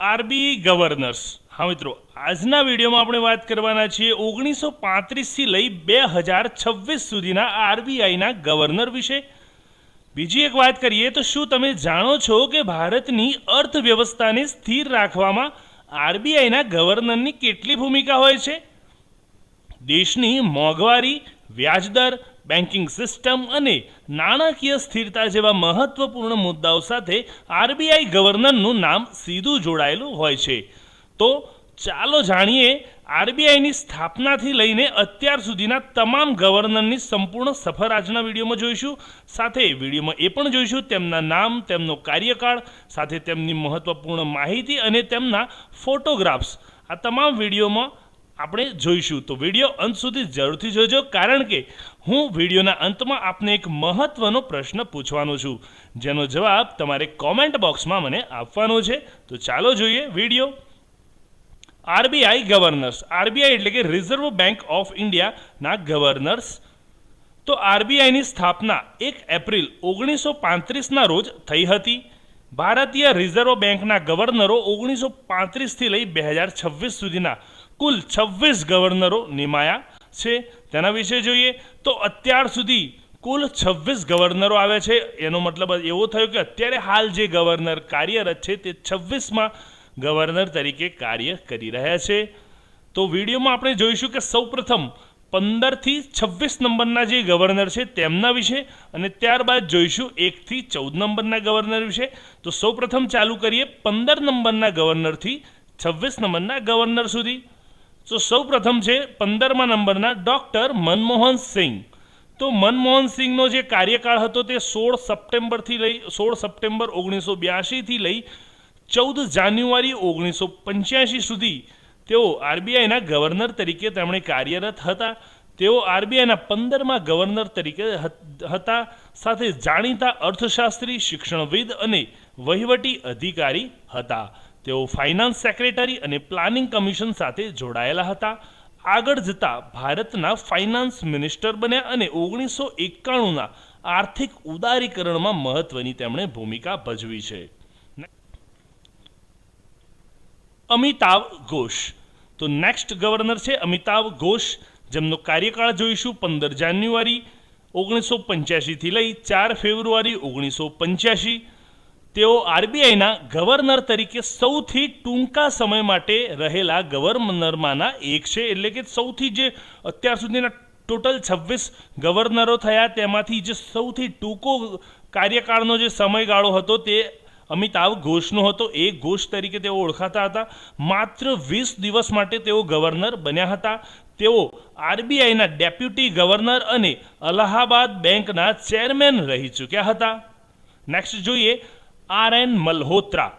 RBI governors. हाँ मित्रों, आजना video में આપણે વાત કરવાના છીએ 1935 થી લઈ 2026 સુધીના આરબીઆઈના ગવર્નર વિશે। બીજી એક વાત કરીએ તો શું તમે જાણો છો કે ભારતની અર્થવ્યવસ્થાને સ્થિર રાખવામાં આરબીઆઈના ગવર્નરની કેટલી ભૂમિકા હોય છે? દેશની મોંઘવારી, વ્યાજદર, બેન્કિંગ સિસ્ટમ અને નાણાકીય સ્થિરતા જેવા મહત્વપૂર્ણ મુદ્દાઓ સાથે આરબીઆઈ ગવર્નરનું નામ સીધું જોડાયેલું હોય છે। તો ચાલો જાણીએ આરબીઆઈની સ્થાપનાથી લઈને અત્યાર સુધીના તમામ ગવર્નરની સંપૂર્ણ સફર આજના વિડીયોમાં જોઈશું। સાથે વિડીયોમાં એ પણ જોઈશું તેમના નામ, તેમનો કાર્યકાળ, સાથે તેમની મહત્વપૂર્ણ માહિતી અને તેમના ફોટોગ્રાફ્સ। આ તમામ વિડીયોમાં આપણે જોઈશું, તો વિડીયો અંત સુધી જરૂરથી જોજો, કારણ કે હું વિડીયોના અંતમાં આપને એક મહત્વનો પ્રશ્ન પૂછવાનો છું, જેનો જવાબ તમારે કોમેન્ટ બોક્સમાં મને આપવાનો છે। તો ચાલો જોઈએ વિડીયો। RBI governors. આરબીઆઈ એટલે કે રિઝર્વ બેંક ઓફ ઇન્ડિયાના ગવર્નર્સ। તો આરબીઆઈની સ્થાપના 1 એપ્રિલ 1935ના રોજ થઈ હતી। ભારતીય રિઝર્વ બેંકના ગવર્નરો 1935થી લઈ 2026 સુધીના કુલ 26 ગવર્નરો નિમાયા છે। તેના વિશે જોઈએ તો અત્યાર સુધી કુલ 26 ગવર્નરો આવે છે। એનો મતલબ એવો થયો કે અત્યારે હાલ જે ગવર્નર કાર્યરત છે તે 26માં ગવર્નર તરીકે કાર્ય કરી રહ્યા છે। તો વિડીયોમાં આપણે જોઈશું કે સૌપ્રથમ 15 થી 26 નંબરના જે ગવર્નર છે તેમના વિશે, અને ત્યારબાદ જોઈશું 1 થી 14 નંબરના ગવર્નર વિશે। તો સૌપ્રથમ ચાલુ કરીએ 15 નંબરના ગવર્નરથી 26 નંબરના ગવર્નર સુધી। તો સૌપ્રથમ છે 15મા નંબરના ડૉક્ટર મનમોહન સિંહ। તો મનમોહન સિંહનો જે કાર્યકાળ હતો તે 16 સપ્ટેમ્બર 1982થી લઈ 14 જાન્યુઆરી 1985 સુધી તેઓ આરબીઆઈના ગવર્નર તરીકે તેમણે કાર્યરત હતા। તેઓ આરબીઆઈના 15મા ગવર્નર તરીકે હતા। સાથે જાણીતા અર્થશાસ્ત્રી, શિક્ષણવિદ અને વહીવટી અધિકારી હતા। તેઓ ફાઇનાન્સ સેક્રેટરી અને પ્લાનિંગ કમિશન સાથે જોડાયેલા હતા। આગળ જતા ભારતના ફાઇનાન્સ મિનિસ્ટર બન્યા અને 1991ના આર્થિક ઉદારીકરણમાં મહત્વની તેમણે ભૂમિકા ભજવી છે। અમિતાવ ઘોષ। તો નેક્સ્ટ ગવર્નર છે અમિતાવ ઘોષ, જેમનો કાર્યકાળ જોઈશું 15 જાન્યુઆરી 1985થી લઈ 4 ફેબ્રુઆરી 1985। તેઓ આરબીઆઈના ગવર્નર તરીકે સૌથી ટૂંકા સમય માટે રહેલા ગવર્નરમાંના એક છે। એટલે કે સૌથી જે અત્યાર સુધીના ટોટલ 26 ગવર્નરો થયા તેમાંથી જે સૌથી ટૂંકો કાર્યકાળનો જે સમયગાળો હતો તે અમિતાવ ઘોષનો હતો। એ ઘોષ તરીકે તેઓ ઓળખાતા હતા। માત્ર 20 દિવસ માટે તેઓ ગવર્નર બન્યા હતા। તેઓ આરબીઆઈના ડેપ્યુટી ગવર્નર અને અલ્હાબાદ બેંકના ચેરમેન રહી ચૂક્યા હતા। નેક્સ્ટ જોઈએ આર.એન. મલ્હોત્રા।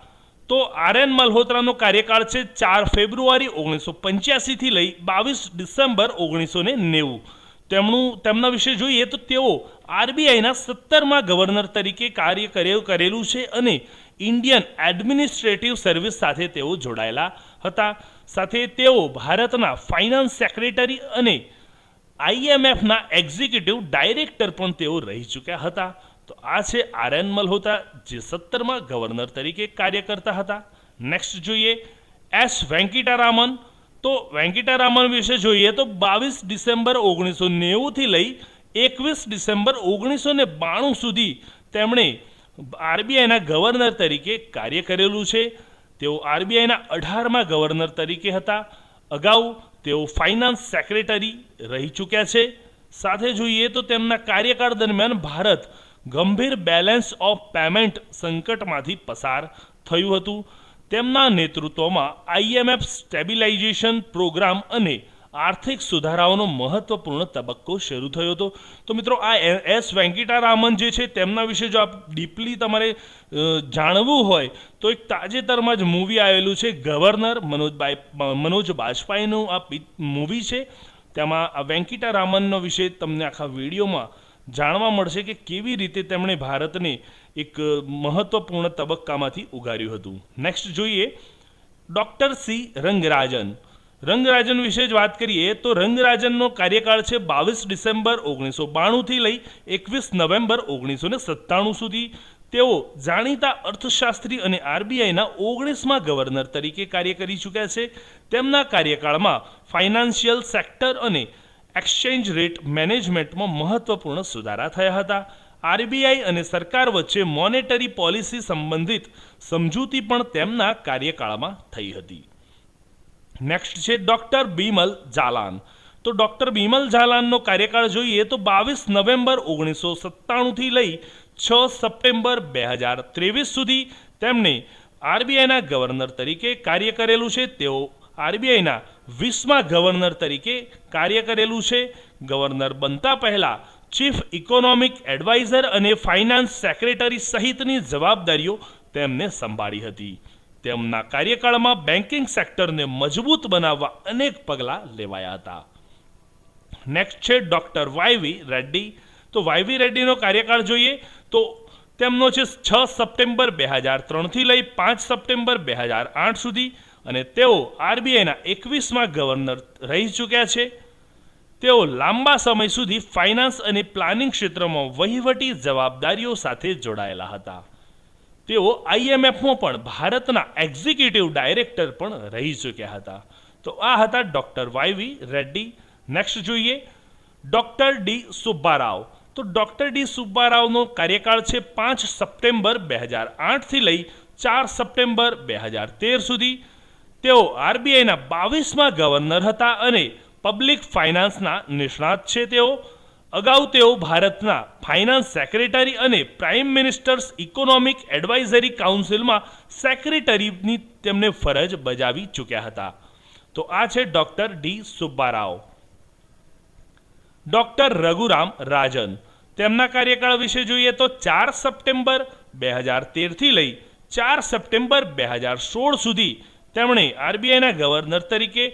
તો આર.એન. મલ્હોત્રાનો કાર્યકાળ છે 4 ફેબ્રુઆરી 1985થી લઈ 22 ડિસેમ્બર 1990। તેમના વિશે જોઈએ તો તેઓ આરબીઆઈના 17મા ગવર્નર તરીકે કાર્ય કરેલું છે અને ઇન્ડિયન એડમિનિસ્ટ્રેટિવ સર્વિસ સાથે તેઓ જોડાયેલા હતા। સાથે તેઓ ભારતના ફાઇનાન્સ સેક્રેટરી અને આઈએમએફના એક્ઝિક્યુટિવ ડાયરેક્ટર પણ તેઓ રહી ચૂક્યા હતા। તો આ છે આર.એન. મલ્હોત્રા, જે 17મા ગવર્નર તરીકે કાર્ય કરતા હતા। નેક્સ્ટ જોઈએ એસ વેંકટરામન। તો વેંકટરામન વિશે જોઈએ તો 22 ડિસેમ્બર 1990થી લઈ 21 ડિસેમ્બર 1992 સુધી તેમણે આરબીઆઈના ગવર્નર તરીકે કાર્ય કરેલું છે। તેઓ આરબીઆઈના 18મા ગવર્નર તરીકે હતા। અગાઉ તેઓ ફાઇનાન્સ સેક્રેટરી રહી ચૂક્યા છે। સાથે જોઈએ તો તેમના કાર્યકાળ દરમિયાન ભારત ગંભીર બેલેન્સ ઓફ પેમેન્ટ સંકટમાંથી પસાર થયું હતું। તેમના નેતૃત્વમાં આઈએમએફ સ્ટેબિલાઇઝેશન પ્રોગ્રામ અને આર્થિક સુધારાઓનો મહત્વપૂર્ણ તબક્કો શરૂ થયો હતો। તો મિત્રો આ એસ વેંકટરામન જે છે તેમના વિશે જો આપ ડીપલી તમારે જાણવું હોય તો એક તાજેતરમાં જ મૂવી આવેલું છે ગવર્નર, મનોજ બાજપાઈનું આ મૂવી છે। તેમાં આ વેંકટરામનનો વિશે તમને આખા વિડીયોમાં જાણવા મળશે કે કેવી રીતે તેમણે ભારતને એક મહત્વપૂર્ણ તબક્કામાંથી ઉગાર્યું હતું। નેક્સ્ટ જોઈએ ડૉક્ટર સી રંગરાજન। રંગરાજન વિશે જ વાત કરીએ તો રંગરાજનનો કાર્યકાળ છે 22 ડિસેમ્બર 1992થી લઈ 21 નવેમ્બર 1997 સુધી। તેઓ જાણીતા અર્થશાસ્ત્રી અને આરબીઆઈના 19મા ગવર્નર તરીકે કાર્ય કરી ચૂક્યા છે. તેમના કાર્યકાળમાં ફાઇનાન્શિયલ સેક્ટર અને એક્સચેન્જ રેટ મેનેજમેન્ટમાં મહત્વપૂર્ણ સુધારા થયા હતા. આરબીઆઈ અને સરકાર વચ્ચે મોનેટરી પોલિસી સંબંધિત સમજૂતી પણ તેમના કાર્યકાળમાં થઈ હતી. નેક્સ્ટ છે ડૉક્ટર બિમલ જાલાન. તો ડૉક્ટર બિમલ જાલાનનો કાર્યકાળ જોઈએ તો 22 નવેમ્બર 1997થી લઈ 6 સપ્ટેમ્બર 2023 સુધી તેમણે આરબીઆઈના ગવર્નર તરીકે કાર્ય કરેલું છે. તેઓ આરબીઆઈના 20મા ગવર્નર તરીકે કાર્ય કરેલું છે. ગવર્નર બનતા પહેલાં ચીફ ઇકોનોમિક એડવાઇઝર અને ફાઇનાન્સ સેક્રેટરી સહિતની જવાબદારીઓ તેમને સંભાળી હતી. તેમના કાર્યકાળમાં બેન્કિંગ સેક્ટરને મજબૂત બનાવવા અનેક પગલાં લેવાયા હતા. નેક્સ્ટ છે ડૉક્ટર વાયવી રેડ્ડી. તો વાયવી રેડ્ડીનો કાર્યકાળ જોઈએ તો તેમનો છે 6 સપ્ટેમ્બર 2003થી લઈ 5 સપ્ટેમ્બર 2008 સુધી અને તેઓ આરબીઆઈના 21મા ગવર્નર રહી ચૂક્યા છે. તેઓ લાંબા સમય સુધી ફાઇનાન્સ અને પ્લાનિંગ ક્ષેત્રમાં વહીવટી જવાબદારીઓ સાથે જોડાયેલા હતા. તેઓ આઈએમએફમાં પણ ભારતના એક્ઝિક્યુટિવ ડાયરેક્ટર પણ રહી ચૂક્યા હતા. તો આ હતા ડૉક્ટર વાયવી રેડ્ડી. નેક્સ્ટ જોઈએ ડૉક્ટર ડી સુબ્બારાવ. તો ડૉક્ટર ડી સુબ્બારાવનો કાર્યકાળ છે 5 સપ્ટેમ્બર 2008થી લઈ 4 સપ્ટેમ્બર 2013 સુધી. તેઓ આરબીઆઈના 22મા ગવર્નર હતા અને પબ્લિક ફાઇનાન્સના નિષ્ણાત છે. તેઓ અગાઉ તેઓ ભારતના ફાઇનાન્સ સેક્રેટરી અને પ્રાઇમ મિનિસ્ટર્સ ઇકોનોમિક એડવાઇઝરી કાઉન્સિલમાં સેક્રેટરીની તેમને ફરજ બજાવી ચૂક્યા હતા. તો આ છે doctor D Subbarao. Doctor Raghuram રાજન. તેમના કાર્યકાળ વિશે જોઈએ તો 4 સપ્ટેમ્બર 2013થી લઈ 4 સપ્ટેમ્બર 2016 સુધી તેમણે આરબીઆઈના ગવર્નર તરીકે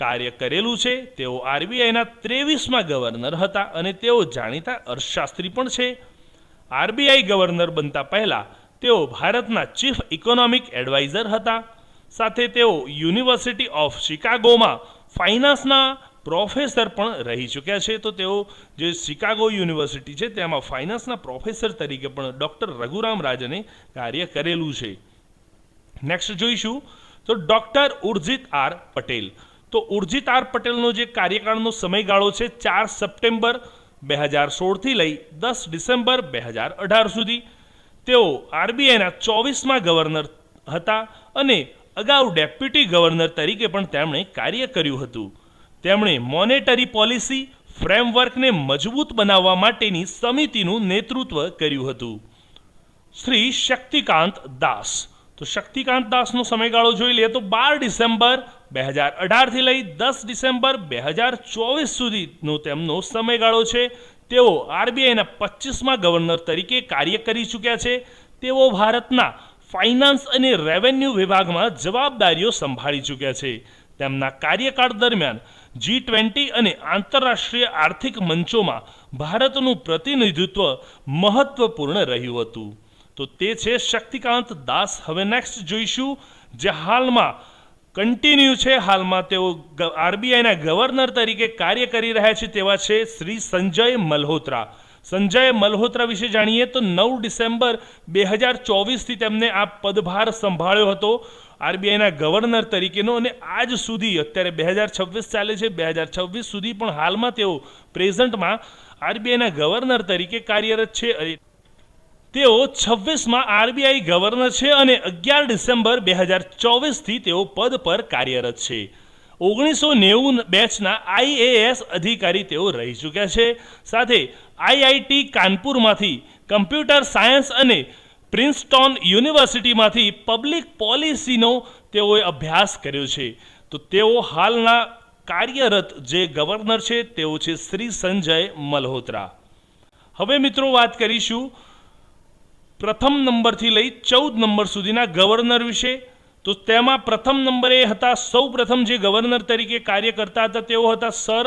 કાર્ય કરેલું છે. તેઓ આરબીઆઈના 23મા ગવર્નર હતા અને તેઓ જાણીતા અર્થશાસ્ત્રી પણ છે. આરબીઆઈ ગવર્નર બનતા પહેલાં તેઓ ભારતના ચીફ ઇકોનોમિક એડવાઇઝર હતા. સાથે તેઓ યુનિવર્સિટી ઓફ શિકાગોમાં ફાઇનાન્સના પ્રોફેસર પણ રહી ચૂક્યા છે. તો તેઓ જે શિકાગો યુનિવર્સિટી છે તેમાં ફાઇનાન્સના પ્રોફેસર તરીકે પણ ડૉક્ટર રઘુરામ રાજને કાર્ય કરેલું છે. નેક્સ્ટ જોઈશું તો ડૉક્ટર ઉર્જિત આર પટેલ. તો ઉર્જિત આર પટેલનો જે કાર્યકાળનો સમયગાળો છે 4 સપ્ટેમ્બર 2016થી લઈ 10 ડિસેમ્બર 2018 સુધી. તેઓ આરબીઆઈના 24મા ગવર્નર હતા અને અગાઉ ડેપ્યુટી ગવર્નર તરીકે પણ તેમણે કાર્ય કર્યું હતું. તેમણે મોનેટરી પોલિસી ફ્રેમવર્કને મજબૂત બનાવવા માટેની સમિતિનું નેતૃત્વ કર્યું હતું. શ્રી શક્તિકાંત દાસ. તો શક્તિકાંત દાસનો સમયગાળો જોઈ લઈએ તો 12 ડિસેમ્બર 2018થી લઈ 10 ડિસેમ્બર 2024 સુધીનો તેમનો સમયગાળો છે. તેઓ આરબીઆઈના 25મા ગવર્નર તરીકે કાર્ય કરી ચૂક્યા છે. તેઓ ભારતના ફાઇનાન્સ અને રેવન્યુ વિભાગમાં જવાબદારીઓ સંભાળી ચૂક્યા છે. તેમના કાર્યકાળ દરમિયાન G20 અને આંતરરાષ્ટ્રીય આર્થિક મંચોમાં ભારતનું પ્રતિનિધિત્વ મહત્વપૂર્ણ રહ્યું હતું. તો તે છે શક્તિકાંત દાસ. હવે નેક્સ્ટ જોઈશું જે હાલમાં કન્ટિન્યુ છે. હાલમાં તેઓ આરબીઆઈના ગવર્નર તરીકે કાર્ય કરી રહ્યા છે તેવા છે શ્રી સંજય મલ્હોત્રા. સંજય મલ્હોત્રા વિશે જાણીએ તો 9 ડિસેમ્બર 2024થી તેમને આ પદભાર સંભાળ્યો હતો આરબીઆઈના ગવર્નર તરીકેનો અને આજ સુધી અત્યારે 2026 ચાલે છે 2026 સુધી પણ હાલમાં તેઓ પ્રેઝન્ટમાં આરબીઆઈના ગવર્નર તરીકે કાર્યરત છે. તેઓ 26માં આરબીઆઈ ગવર્નર છે અને 11 ડિસેમ્બર 2024થી તેઓ પદ પર કાર્યરત છે. 1990 બેચના આઈએએસ અધિકારી તેઓ રહી ચૂક્યા છે. સાથે આઈઆઈટી કાનપુરમાંથી કમ્પ્યુટર સાયન્સ અને પ્રિન્સટોન યુનિવર્સિટીમાંથી પબ્લિક પોલિસીનો તેઓએ અભ્યાસ કર્યો છે. તો તેઓ હાલના કાર્યરત જે ગવર્નર છે તેઓ છે શ્રી સંજય મલ્હોત્રા. હવે મિત્રો વાત કરીશું પ્રથમ નંબરથી લઈ 14 નંબર સુધીના ગવર્નર વિશે. તો તેમાં પ્રથમ નંબરે હતા સૌ પ્રથમ જે ગવર્નર તરીકે કાર્ય કરતા હતા તેઓ હતા સર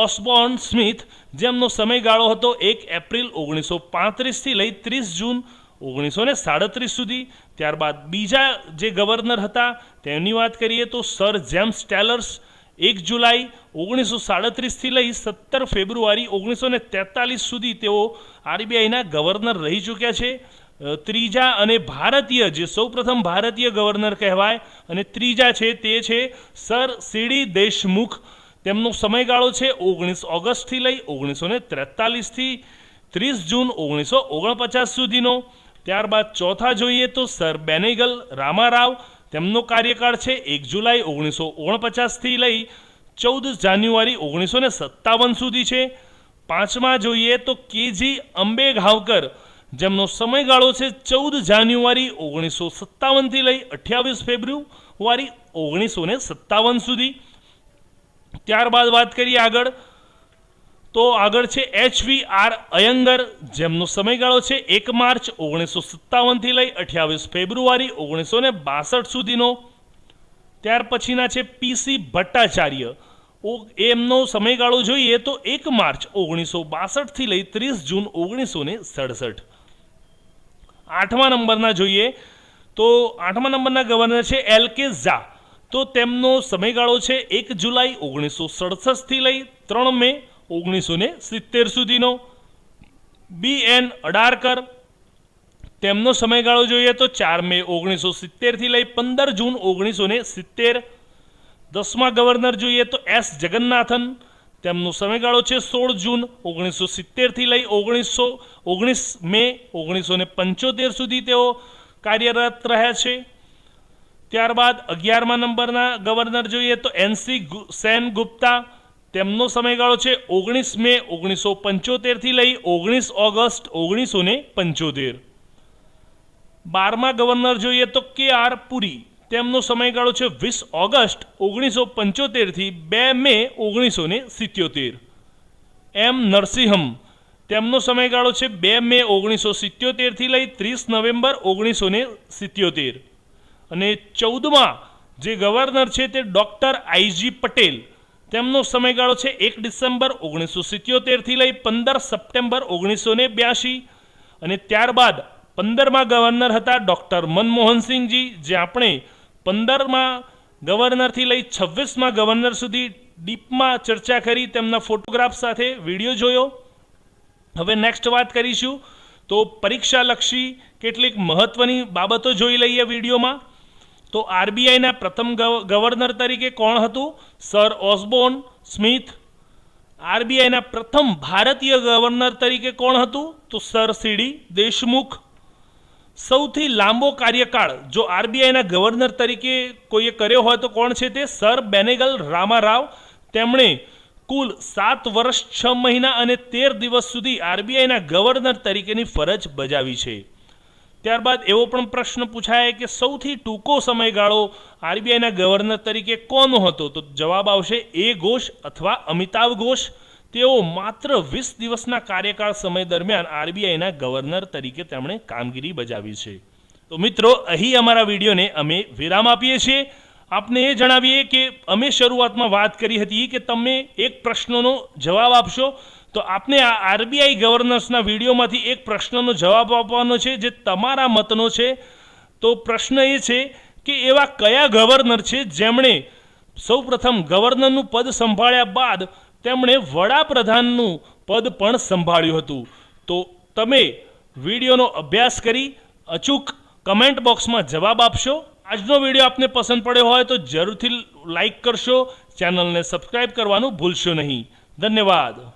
ઓસ્બોર્ન સ્મિથ, જેમનો સમયગાળો હતો 1 એપ્રિલ 1935થી લઈ 30 જૂન 1937 સુધી. ત્યારબાદ બીજા જે ગવર્નર હતા તેમની વાત કરીએ તો સર જેમ્સ ટેલર્સ, 1 જુલાઈ 1937થી લઈ 17 ફેબ્રુઆરી 1943 સુધી તેઓ આરબીઆઈના ગવર્નર રહી ચૂક્યા છે. ત્રીજા અને ભારતીય જે સૌપ્રથમ ભારતીય ગવર્નર કહેવાય અને ત્રીજા છે તે છે સર સીડી દેશમુખ. તેમનો સમયગાળો છે 19 ઓગસ્ટથી લઈ 1943થી 30 જૂન 1949 સુધીનો. ત્યારબાદ ચોથા જોઈએ તો સર બેનેગલ રામારાવ. તેમનો કાર્યકાળ છે 1 જુલાઈ 1949થી લઈ 14 જાન્યુઆરી 1957 સુધી છે. પાંચમા જોઈએ તો કેજી અંબેગાવકર, જેમનો સમયગાળો છે 14 જાન્યુઆરી 1957થી લઈ 28 ફેબ્રુઆરી 1957 સુધી. ત્યારબાદ વાત કરીએ આગળ છે HVR અયંગર, જેમનો સમયગાળો છે 1 માર્ચ 1957થી લઈ 28 ફેબ્રુઆરી 1962 સુધીનો. ત્યાર પછીના છે PC ભટ્ટાચાર્ય. એમનો સમયગાળો જોઈએ તો 1 માર્ચ 1962થી લઈ 30 જૂન 1967. આઠમા નંબરના જોઈએ તો આઠમા નંબરના ગવર્નર છે LK ઝા. તો તેમનો સમયગાળો છે 1 જુલાઈ 1967થી લઈ 3 મે 1970 સુધીનો. BN અડારકર. તેમનો સમયગાળો જોઈએ તો 4 મે 1970થી લઈ 15 જૂન 1970. 10મા ગવર્નર જોઈએ તો S જગન્નાથન. તેમનો સમયગાળો છે 16 જૂન 1970થી લઈ 19 મે 1975 સુધી તેઓ કાર્યરત રહ્યા છે. ત્યારબાદ 11મા નંબરના ગવર્નર જોઈએ તો NC સેનગુપ્તા. તેમનો સમયગાળો છે 19 મે 1975થી લઈ 19 ઓગસ્ટ 1975. 12મા ગવર્નર જોઈએ તો KR પુરી. તેમનો સમયગાળો છે 20 ઓગસ્ટ 1975થી 2 મે 1977. M નરસિંહમ. તેમનો સમયગાળો છે 2 મે 1977થી લઈ 30 નવેમ્બર 1977. અને 14મા જે ગવર્નર છે તે ડૉક્ટર IG પટેલ. તેમનો સમયગાળો છે 1 ડિસેમ્બર 1977થી લઈ 15 સપ્ટેમ્બર 1982. અને ત્યારબાદ 15મા ગવર્નર હતા ડૉક્ટર મનમોહનસિંહજી, જે આપણે 15મા ગવર્નરથી લઈ 26મા ગવર્નર સુધી ડીપમાં ચર્ચા કરી, તેમના ફોટોગ્રાફ સાથે વિડીયો જોયો. હવે નેક્સ્ટ વાત કરીશું તો પરીક્ષાલક્ષી કેટલીક મહત્ત્વની બાબતો જોઈ લઈએ વિડીયોમાં. તો RBIના પ્રથમ ગવર્નર તરીકે કોણ હતું? Sir Osborne Smith. RBIના પ્રથમ ભારતીય ગવર્નર તરીકે કોણ હતું? તો સર સીડી દેશમુખ. સૌથી લાંબો કાર્યકાળ જો RBIના ગવર્નર તરીકે કોઈએ કર્યો હોય તો કોણ છે તે? સર બેનેગલ રામારાવ. તેમણે કુલ 7 વર્ષ 6 મહિના અને 13 દિવસ સુધી RBIના ગવર્નર તરીકેની ફરજ બજાવી છે. ત્યારબાદ એવો પણ પ્રશ્ન પૂછાય કે સૌથી ટૂંકો સમયગાળો RBIના ગવર્નર તરીકે કોનો હતો? તો જવાબ આવશે A ઘોષ અથવા અમિતાભ ઘોષ. તેઓ માત્ર 20 દિવસના કાર્યકાળ સમય દરમિયાન RBIના ગવર્નર તરીકે તેમણે કામગીરી બજાવી છે. તો મિત્રો, અહીં અમારા વિડીયોને અમે વિરામ આપીએ છીએ. આપને એ જણાવીએ કે અમે શરૂઆતમાં વાત કરી હતી કે તમે એક પ્રશ્નનો જવાબ આપશો, તો આપને આ RBI ગવર્નર્સના વિડીયોમાંથી એક પ્રશ્નનો જવાબ આપવાનો છે જે તમારા મતનો છે. તો પ્રશ્ન એ છે કે એવા કયા ગવર્નર છે જેમણે સૌપ્રથમ ગવર્નરનું પદ સંભાળ્યા બાદ તેમણે વડાપ્રધાનનું પદ પણ સંભાળ્યું હતું? તો તમે વિડીયોનો અભ્યાસ કરી અચૂક કમેન્ટ બોક્સમાં જવાબ આપશો. આજનો વિડીયો આપને પસંદ પડ્યો હોય તો જરૂરથી લાઈક કરશો. ચેનલને સબસ્ક્રાઈબ કરવાનું ભૂલશો નહીં. ધન્યવાદ.